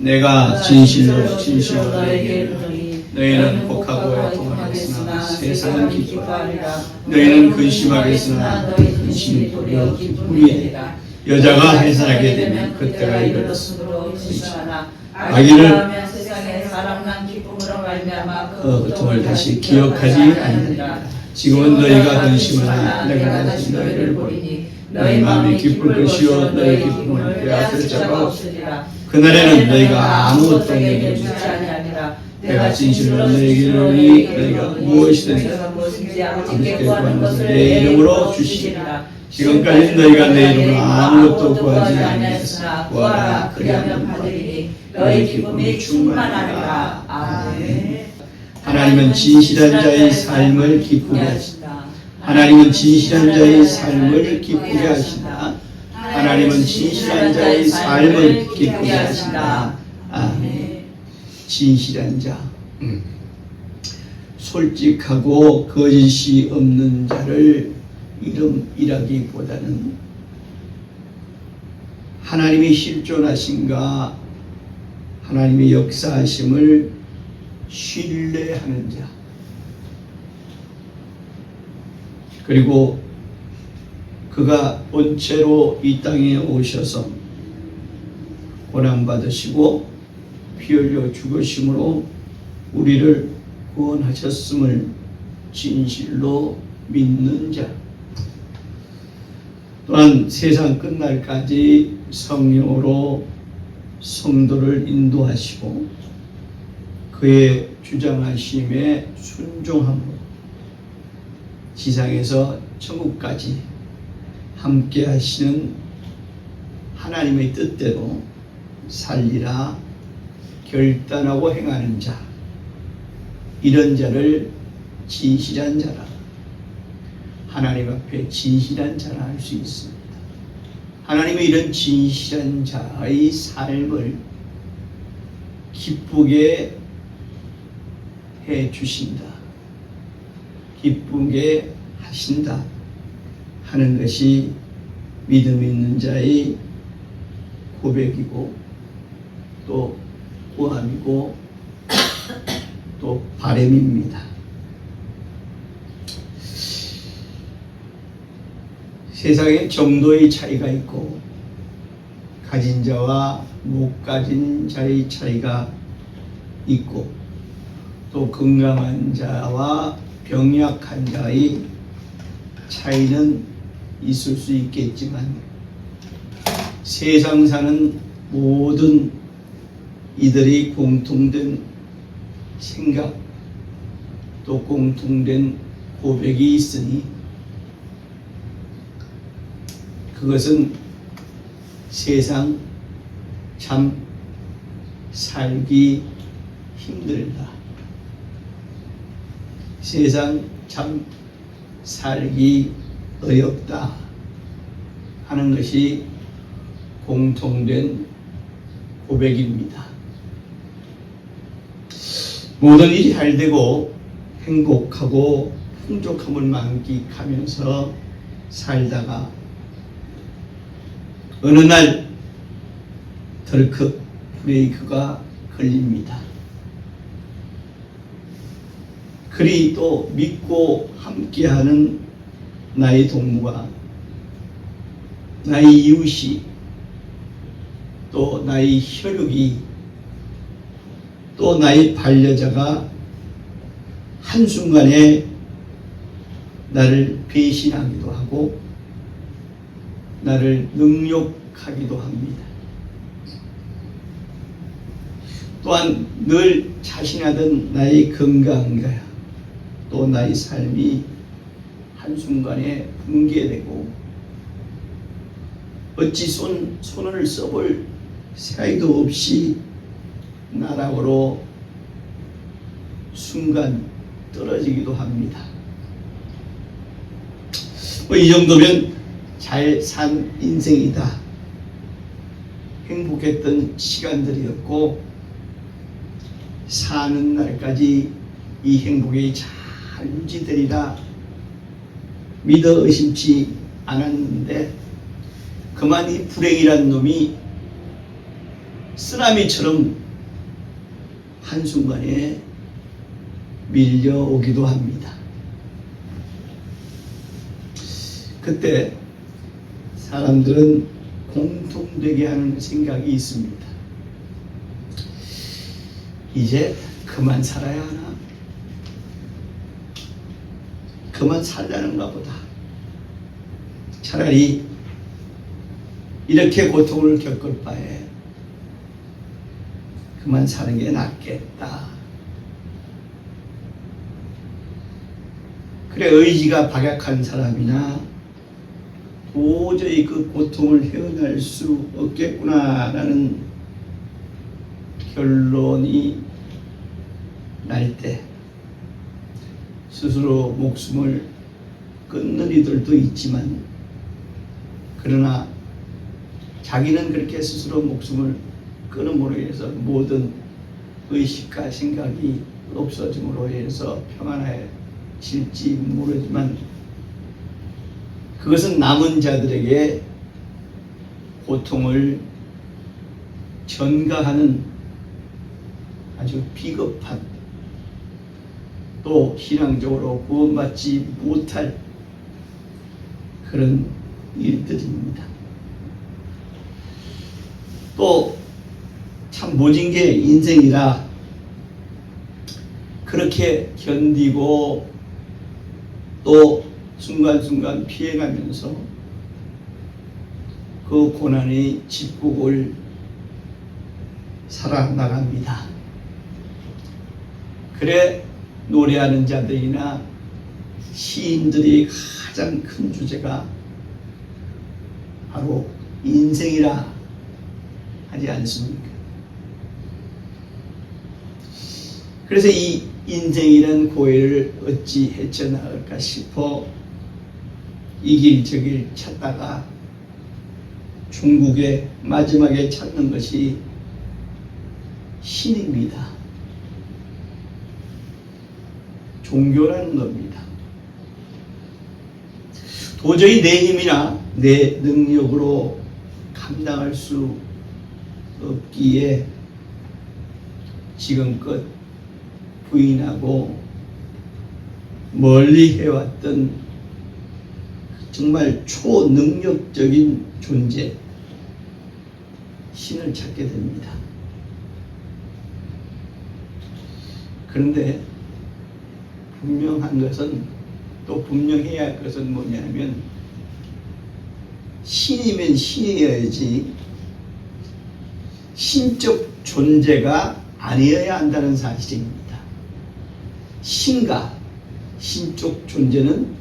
내가 진실로 진실로 너에게 이르노니 너희는 곡하고 애통하겠으나 세상은 기뻐하리라. 너희는 근심하겠으나 너희 근심이 도리어 기쁨이 되리라. 여자가 해산하게 되면 그때가 이르렀으므로 근심하나 아기를 낳으면 세상에 사람 난 기쁨으로 말미암아 그 고통을 다시 기억하지 아니하리라. 지금은 너희가 근심하나 내가 다시 너희를 보리니 너희 마음이 기쁠 것이요 너희 기쁨을 빼앗을 자가 없으리라. 그날에는 너희가 아무것도 내게 주지 아니하리라. 내가 진실로 너희에게 이르노니 너희가 무엇이든지 아버지께 구하는 것을 내 이름으로 주시리라. 지금까지 너희가 내 이름으로 아무것도 구하지 아니하였으나 구하라 그리하면 받으리니 너희 기쁨이 충만하리라. 아멘. 하나님은 진실한 자의 삶을 기쁘게 하신다. 하나님은 진실한 자의 삶을 기쁘게 하신다. 하나님은 진실한 자의 삶을 기쁘게 하신다. 아멘. 진실한 자, 솔직하고 거짓이 없는 자를 이름이라기보다는 하나님이 실존하신가 하나님의 역사하심을 신뢰하는 자, 그리고 그가 본체로 이 땅에 오셔서 고난받으시고 피 흘려 죽으심으로 우리를 구원하셨음을 진실로 믿는 자, 또한 세상 끝날까지 성령으로 성도를 인도하시고 그의 주장하심에 순종함으로 지상에서 천국까지 함께 하시는 하나님의 뜻대로 살리라 결단하고 행하는 자, 이런 자를 진실한 자라, 하나님 앞에 진실한 자라 할 수 있습니다. 하나님의 이런 진실한 자의 삶을 기쁘게 해 주신다, 기쁘게 하신다 하는 것이 믿음 있는 자의 고백이고 또 구함이고 또 바람입니다. 세상에 정도의 차이가 있고 가진 자와 못 가진 자의 차이가 있고 또 건강한 자와 병약한 자의 차이는 있을 수 있겠지만 세상 사는 모든 이들이 공통된 생각 또 공통된 고백이 있으니 그것은 세상 참 살기 힘들다, 세상 참 살기 어렵다 하는 것이 공통된 고백입니다. 모든 일이 잘 되고 행복하고 풍족함을 만끽하면서 살다가 어느 날 덜컥 브레이크가 걸립니다. 그리 또 믿고 함께하는 나의 동무가, 나의 이웃이, 또 나의 혈육이, 또 나의 반려자가 한순간에 나를 배신하기도 하고 나를 능욕하기도 합니다. 또한 늘 자신하던 나의 건강과 또 나의 삶이 한순간에 붕괴되고 어찌 손을 써볼 새아이도 없이 나락으로 순간 떨어지기도 합니다. 이 정도면 잘 산 인생이다, 행복했던 시간들이었고 사는 날까지 이 행복이 잘 유지되리라 믿어 의심치 않았는데 그만 이 불행이란 놈이 쓰나미처럼 한순간에 밀려오기도 합니다. 그때 사람들은 공통되게 하는 생각이 있습니다. 이제 그만 살아야 하나? 그만 살라는가 보다. 차라리 이렇게 고통을 겪을 바에 그만 사는 게 낫겠다. 그래, 의지가 박약한 사람이나 도저히 그 고통을 헤어날 수 없겠구나라는 결론이 날 때 스스로 목숨을 끊는 이들도 있지만, 그러나 자기는 그렇게 스스로 목숨을 끊음으로 인해서 모든 의식과 생각이 없어짐으로 인해서 평안해질지 모르지만, 그것은 남은 자들에게 고통을 전가하는 아주 비겁한, 또 신앙적으로 구원받지 못할 그런 일들입니다. 또 참 모진 게 인생이라 그렇게 견디고 또 순간순간 피해가면서 그 고난의 집곡을 살아나갑니다. 그래, 노래하는 자들이나 시인들이 가장 큰 주제가 바로 인생이라 하지 않습니까? 그래서 이 인생이란 고해를 어찌 헤쳐나갈까 싶어 이 길 저 길 찾다가 중국에 마지막에 찾는 것이 신입니다. 종교라는 겁니다. 도저히 내 힘이나 내 능력으로 감당할 수 없기에 지금껏 부인하고 멀리 해왔던 정말 초능력적인 존재, 신을 찾게 됩니다. 그런데 분명한 것은, 또 분명해야 할 것은 뭐냐면, 신이면 신이어야지 신적 존재가 아니어야 한다는 사실입니다. 신과 신적 존재는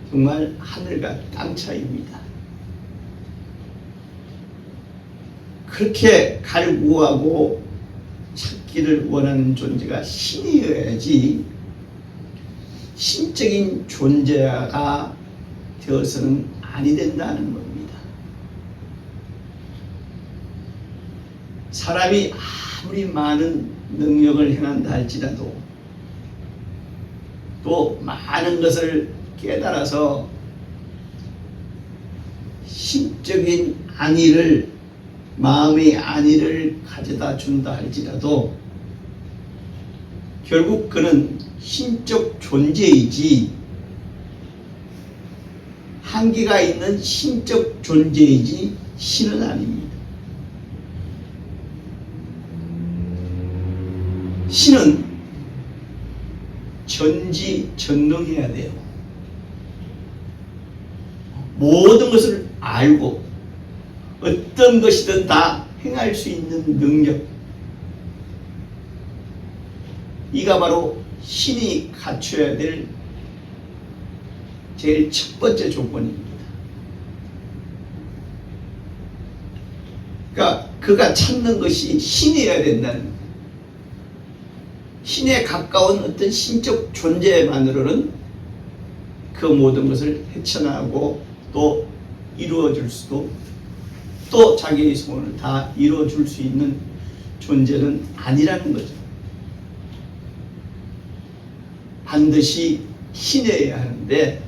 정말 하늘과 땅 차이입니다. 그렇게 갈구하고 찾기를 원하는 존재가 신이어야지 신적인 존재가 되어서는 아니 된다는 겁니다. 사람이 아무리 많은 능력을 행한다 할지라도, 또 많은 것을 깨달아서 신적인 안위를, 마음의 안위를 가져다 준다 할지라도 결국 그는 신적 존재이지, 한계가 있는 신적 존재이지 신은 아닙니다. 신은 전지전능해야 돼요. 모든 것을 알고 어떤 것이든 다 행할 수 있는 능력, 이가 바로 신이 갖춰야 될 제일 첫 번째 조건입니다. 그러니까 그가 찾는 것이 신이어야 된다는 거예요. 신에 가까운 어떤 신적 존재만으로는 그 모든 것을 헤쳐나가고 또 이루어줄 수도, 또 자기의 소원을 다 이루어줄 수 있는 존재는 아니라는 거죠. 반드시 신이어야 하는데,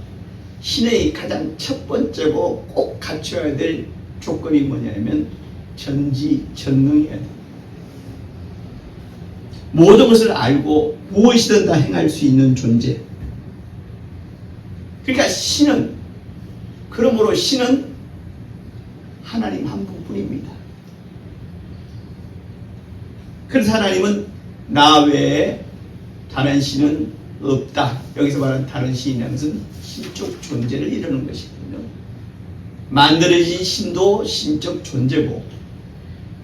신의 가장 첫 번째고 꼭 갖춰야 될 조건이 뭐냐면 전지전능해야 됩니다. 모든 것을 알고 무엇이든 다 행할 수 있는 존재. 그러니까 그러므로 신은 하나님 한 분뿐입니다. 그래서 하나님은 나 외에 다른 신은 없다. 여기서 말하는 다른 신이라는 것은 신적 존재를 이루는 것이거든요. 만들어진 신도 신적 존재고,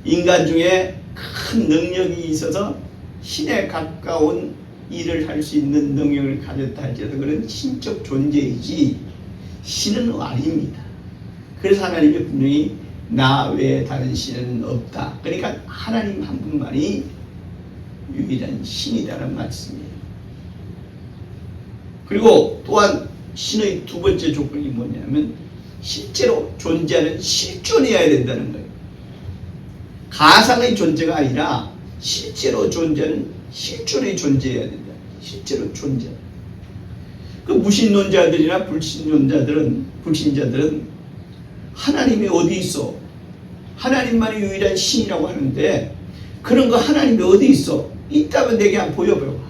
인간 중에 큰 능력이 있어서 신에 가까운 일을 할 수 있는 능력을 가졌다 할지라도 그런 신적 존재이지 신은 아닙니다. 그래서 하나님이 분명히 나 외에 다른 신은 없다. 그러니까 하나님 한 분만이 유일한 신이라는 말씀이에요. 그리고 또한 신의 두 번째 조건이 뭐냐면 실제로 존재하는 실존이어야 된다는 거예요. 가상의 존재가 아니라 실제로 존재하는 실존의 존재여야 된다. 실제로 존재. 그 무신론자들이나 불신자들은 하나님이 어디 있어? 하나님만이 유일한 신이라고 하는데 그런 거 하나님이 어디 있어? 있다면 내게 한번 보여줘봐.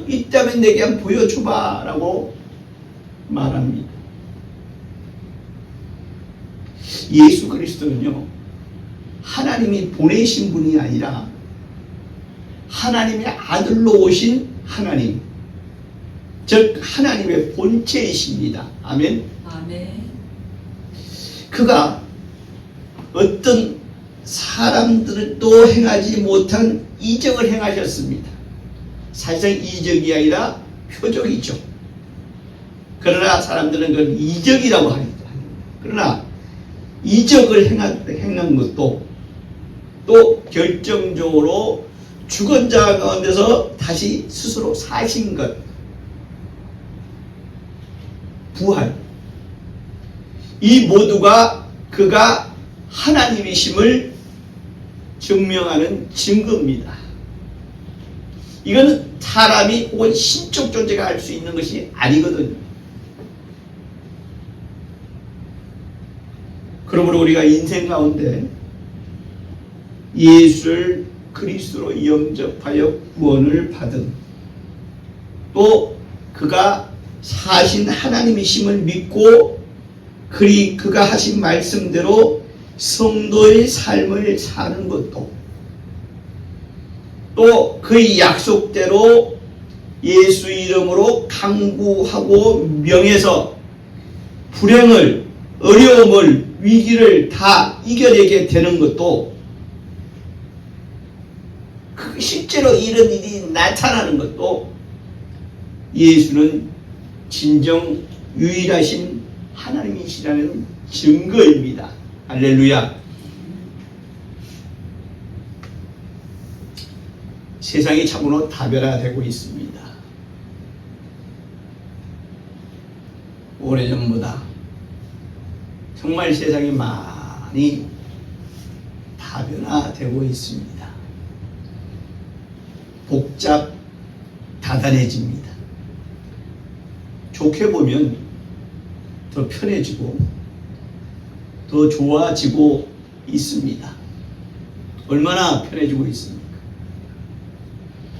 있다면 내게 한번 보여줘봐 라고 말합니다. 예수 그리스도는요, 하나님이 보내신 분이 아니라 하나님의 아들로 오신 하나님, 즉 하나님의 본체이십니다. 아멘. 아멘. 그가 어떤 사람들도 행하지 못한 이적을 행하셨습니다. 사실상 이적이 아니라 표적이죠. 그러나 사람들은 그걸 이적이라고 합니다. 그러나 이적을 행한 것도 또 결정적으로 죽은 자 가운데서 다시 스스로 사신 것, 부활, 이 모두가 그가 하나님이심을 증명하는 증거입니다. 이거는 사람이 혹은 신적 존재가 할 수 있는 것이 아니거든요. 그러므로 우리가 인생 가운데 예수를 그리스도로 영접하여 구원을 받은, 또 그가 사신 하나님이심을 믿고 그가 하신 말씀대로 성도의 삶을 사는 것도, 또 그의 약속대로 예수 이름으로 강구하고 명해서 불행을, 어려움을, 위기를 다 이겨내게 되는 것도, 실제로 이런 일이 나타나는 것도 예수는 진정 유일하신 하나님이시라는 증거입니다. 할렐루야. 세상이 참으로 다변화되고 있습니다. 오래전보다 정말 세상이 많이 다변화되고 있습니다. 복잡, 다단해집니다. 좋게 보면 더 편해지고 더 좋아지고 있습니다. 얼마나 편해지고 있습니까?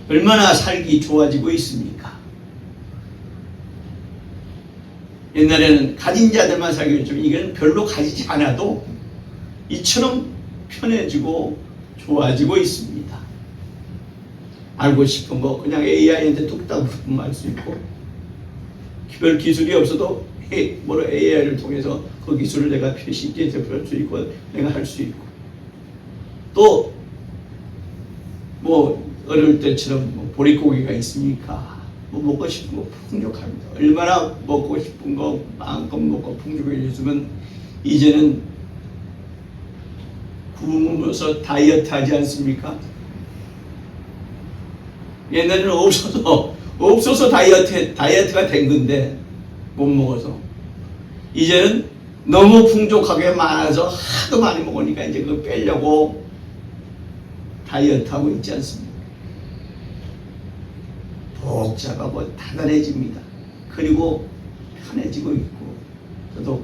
얼마나 살기 좋아지고 있습니까? 옛날에는 가진 자들만 살기 했지만 이건 별로 가지지 않아도 이처럼 편해지고 좋아지고 있습니다. 알고 싶은 거 그냥 AI한테 뚝딱 말 수 있고, 별 기술이 없어도 AI를 통해서 그 기술을 내가 쉽게 접할 수 있고 내가 할 수 있고, 또 뭐 어릴 때처럼 뭐 보릿고기가 있으니까 뭐 먹고 싶은 거 풍족합니다. 얼마나 먹고 싶은 거 마음껏 먹고 풍족해졌으면 이제는 굶으면서 다이어트 하지 않습니까? 옛날에는 없어서 다이어트가 된 건데 못 먹어서, 이제는 너무 풍족하게 많아서 하도 많이 먹으니까 이제 그거 빼려고 다이어트하고 있지 않습니까? 복잡하고 다단해집니다. 그리고 편해지고 있고, 저도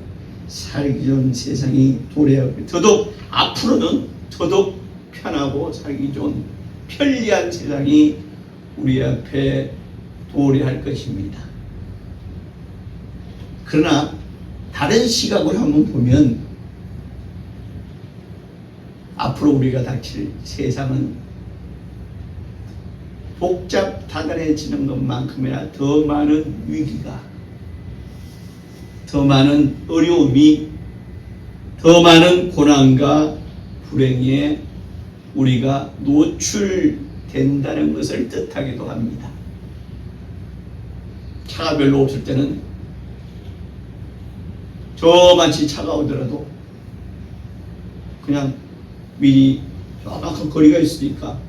살기 좋은 세상이 도래하고 더더욱 앞으로는 더더욱 편하고 살기 좋은 편리한 세상이 우리 앞에 도래할 것입니다. 그러나 다른 시각으로 한번 보면 앞으로 우리가 닥칠 세상은 복잡다단해지는 것만큼이나 더 많은 위기가, 더 많은 어려움이, 더 많은 고난과 불행에 우리가 노출된다는 것을 뜻하기도 합니다. 차가 별로 없을 때는 저만치 차가 오더라도 그냥 미리 조금만 거리가 있으니까,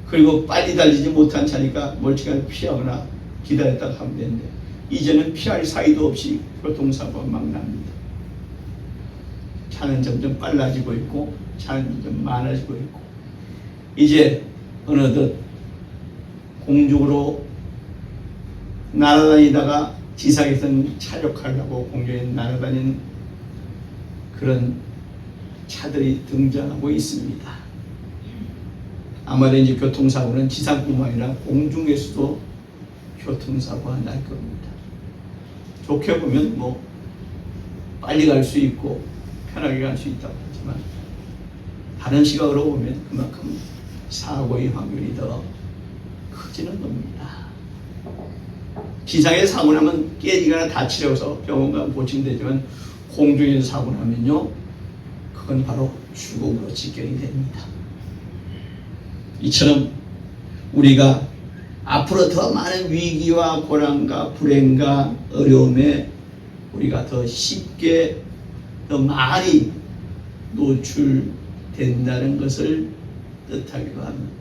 그리고 빨리 달리지 못한 차니까 멀쩡하게 피하거나 기다렸다가 하면 되는데, 이제는 피할 사이도 없이 교통사고가 막 납니다. 차는 점점 빨라지고 있고 차는 점점 많아지고 있고, 이제 어느덧 공중으로 날아다니다가 지상에서는 차 역할을 하고 공중에 날아다니는 그런 차들이 등장하고 있습니다. 아마도 이제 교통사고는 지상뿐만 아니라 공중에서도 교통사고가 날 겁니다. 좋게 보면 뭐 빨리 갈 수 있고 편하게 갈 수 있다고 하지만, 다른 시각으로 보면 그만큼 사고의 확률이 더 커지는 겁니다. 지상에 사고 나면 깨지거나 다치려서 병원 가면 고침되지만, 공중에서 사고 나면요, 그건 바로 죽음으로 직결이 됩니다. 이처럼 우리가 앞으로 더 많은 위기와 고난과 불행과 어려움에 우리가 더 쉽게, 더 많이 노출된다는 것을 뜻하기도 합니다.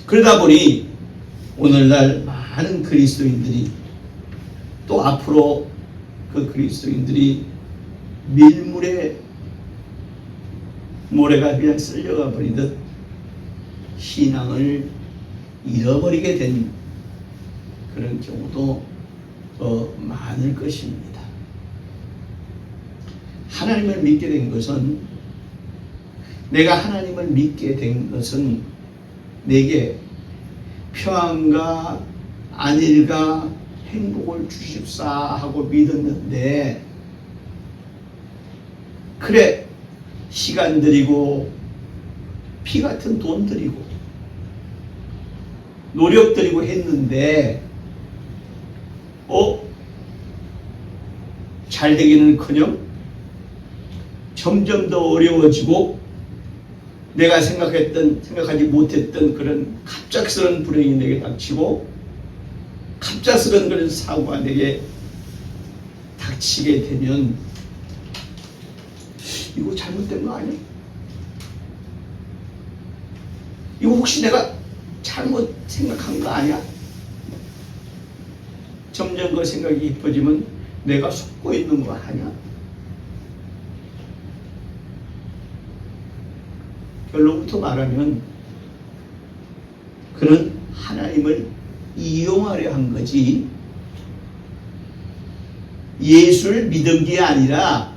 그러다 보니 오늘날 많은 그리스도인들이, 또 앞으로 그 그리스도인들이 밀물에 모래가 그냥 쓸려가 버리듯 신앙을 잃어버리게 된 그런 경우도 많을 것입니다. 하나님을 믿게 된 것은, 내가 하나님을 믿게 된 것은 내게 평안과 안일과 행복을 주십사 하고 믿었는데, 그래 시간 들이고 피 같은 돈 들이고 노력 들이고 했는데 잘 되기는커녕 점점 더 어려워지고, 내가 생각하지 못했던 그런 갑작스러운 불행이 내게 닥치고, 갑작스러운 그런 사고가 내게 닥치게 되면, 이거 잘못된 거 아니야? 이거 혹시 내가 잘못 생각한 거 아니야? 점점 그 생각이 깊어지면 내가 속고 있는 거 아니야? 결론부터 말하면 그는 하나님을 이용하려 한 거지, 예수를 믿은 게 아니라,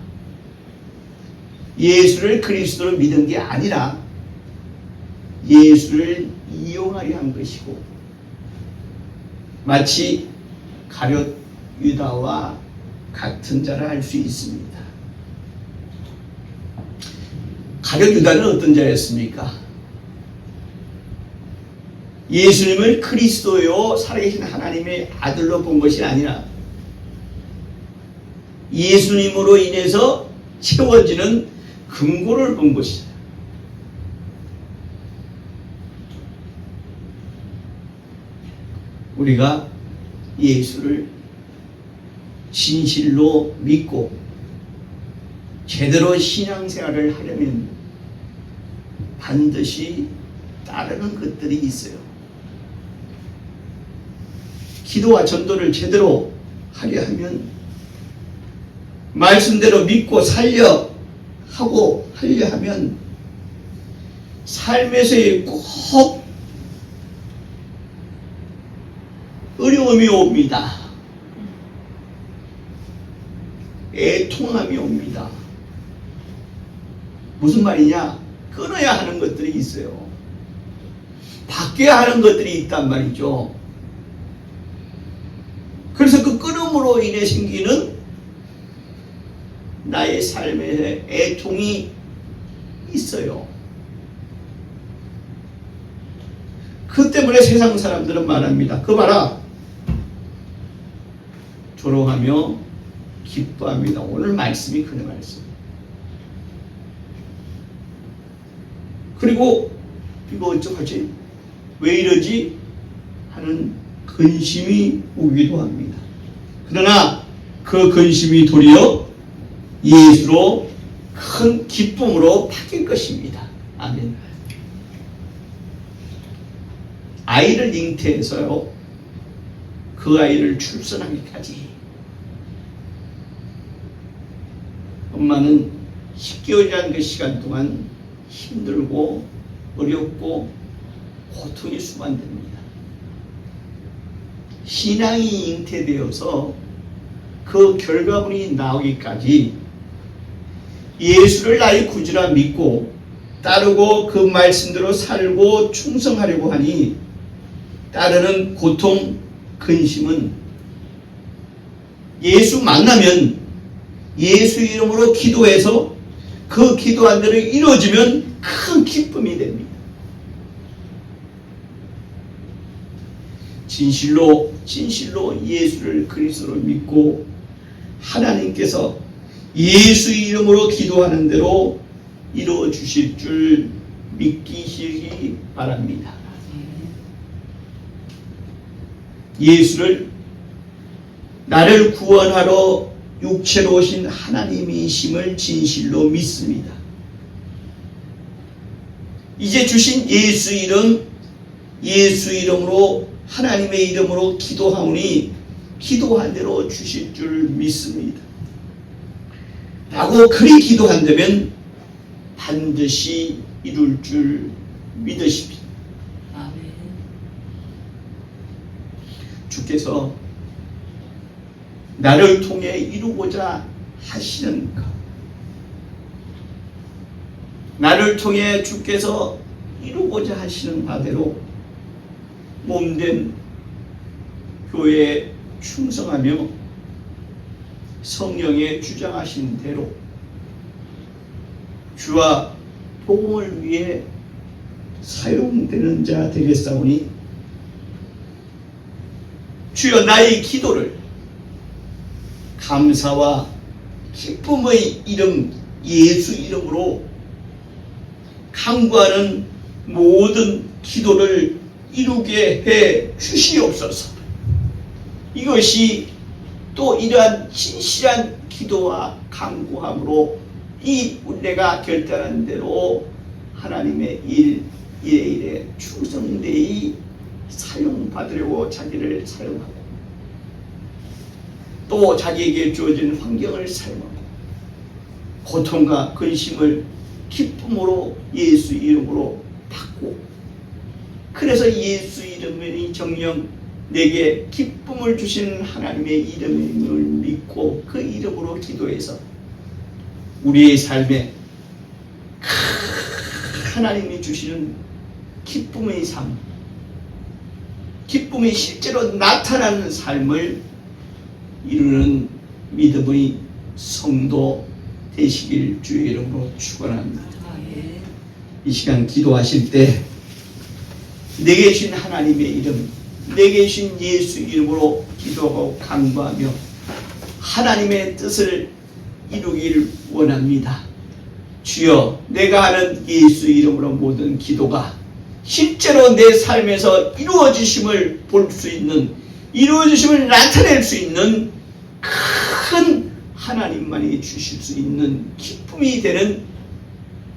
예수를 그리스도로 믿은 게 아니라 예수를 이용하려 한 것이고, 마치 가룟 유다와 같은 자라 할 수 있습니다. 가룟 유다는 어떤 자였습니까? 예수님을 그리스도요 살아계신 하나님의 아들로 본 것이 아니라 예수님으로 인해서 채워지는 금고를 본 것이다. 우리가 예수를 진실로 믿고 제대로 신앙생활을 하려면 반드시 따르는 것들이 있어요. 기도와 전도를 제대로 하려 하면, 말씀대로 믿고 살려 하고 하려 하면 삶에서의 꼭 어려움이 옵니다. 애통함이 옵니다. 무슨 말이냐? 끊어야 하는 것들이 있어요. 바뀌어야 하는 것들이 있단 말이죠. 그래서 그 끊음으로 인해 생기는 나의 삶의 애통이 있어요. 그 때문에 세상 사람들은 말합니다. 그 봐라. 조롱하며 기뻐합니다. 오늘 말씀이 그 말씀. 그리고 이거 어쩌지? 왜 이러지? 하는 근심이 오기도 합니다. 그러나 그 근심이 도리어 예수로 큰 기쁨으로 바뀔 것입니다. 아멘. 아이를 잉태해서요, 그 아이를 출산하기까지 엄마는 10개월이라는 그 시간 동안 힘들고 어렵고 고통이 수반됩니다. 신앙이 잉태되어서 그 결과물이 나오기까지 예수를 나의 구주라 믿고 따르고 그 말씀대로 살고 충성하려고 하니 따르는 고통, 근심은 예수 만나면 예수 이름으로 기도해서 그 기도한 대로 이루어지면 큰 기쁨이 됩니다. 진실로 예수를 그리스도로 믿고 하나님께서 예수 이름으로 기도하는 대로 이루어 주실 줄 믿기시기 바랍니다. 예수를 나를 구원하러 육체로 오신 하나님이심을 진실로 믿습니다. 이제 주신 예수 이름으로 하나님의 이름으로 기도하오니 기도한 대로 주실 줄 믿습니다. 라고 그리 기도한다면 반드시 이룰 줄 믿으십시오. 아멘. 주께서 나를 통해 이루고자 하시는 것, 나를 통해 주께서 이루고자 하시는 바대로 몸된 교회에 충성하며 성령의 주장하신 대로 주와 복음을 위해 사용되는 자 되겠사오니 주여 나의 기도를 감사와 기쁨의 이름 예수 이름으로 간구하는 모든 기도를 이루게 해 주시옵소서. 이것이 또 이러한 진실한 기도와 간구함으로 이 내가 결단한 대로 하나님의 일에 충성되이 사용받으려고 자기를 사용하고 또 자기에게 주어진 환경을 사용하고 고통과 근심을 기쁨으로 예수 이름으로 받고 그래서 예수 이름이 정령 내게 기쁨을 주시는 하나님의 이름을 믿고 그 이름으로 기도해서 우리의 삶에 하나님이 주시는 기쁨의 삶, 기쁨이 실제로 나타나는 삶을 이루는 믿음의 성도 되시길 주의 이름으로 축원합니다. 이 시간 기도하실 때 내게 주신 하나님의 이름, 내게 주신 예수 이름으로 기도하고 간구하며 하나님의 뜻을 이루기를 원합니다. 주여, 내가 하는 예수 이름으로 모든 기도가 실제로 내 삶에서 이루어지심을 볼 수 있는, 이루어지심을 나타낼 수 있는 큰 하나님만이 주실 수 있는 기쁨이 되는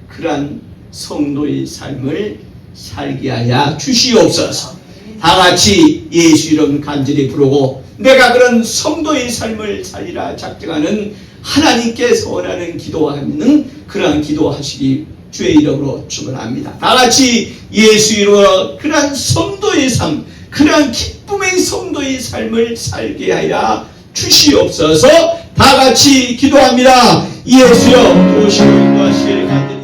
그러한 성도의 삶을 살게 하여 주시옵소서. 다 같이 예수 이름 간절히 부르고 내가 그런 성도의 삶을 살리라 작정하는 하나님께서 원하는 기도하는 그러한 기도하시기 주의 이름으로 축원합니다. 다 같이 예수 이름으로 그러한 성도의 삶, 그러한 기쁨의 성도의 삶을 살게 하여 주시옵소서. 다 같이 기도합니다. 예수여 도우시고 인도하시기를 간절히